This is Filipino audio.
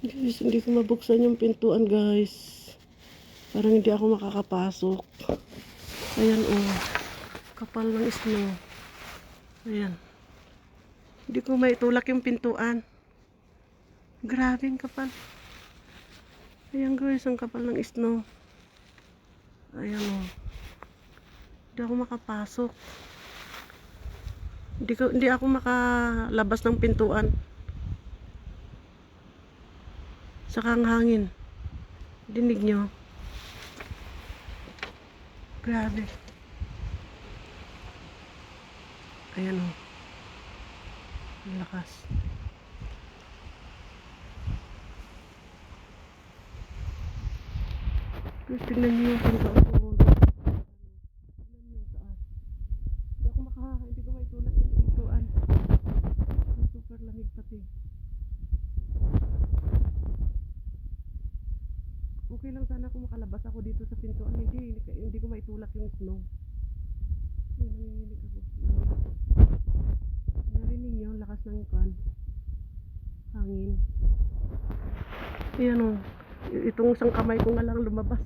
Guys, hindi ko mabuksan yung pintuan, guys. Parang hindi ako makakapasok. Ayan, oh. Kapal ng snow. Ayan. Hindi ko maitulak yung pintuan. Grabe ang kapal. Ayan, guys, ang kapal ng snow. Ayan, oh. Hindi ako makapasok. Hindi ako makalabas ng pintuan. Saka ang hangin. Dinig nyo? Grabe. Ayan, oh. Ang lakas. Guys, tignan nyo yung pintuan ko. Tignan nyo taas. Hindi ko maitulak yung pintuan. Super lamig pati. Okay lang sana kung makalabas ako dito sa pintuan. Hindi ko maitulak yung snow. Ay, nanginginig ako. Narinig nyo, lakas ng hangin. Ayan, oh. Itong isang kamay ko nga lang lumabas.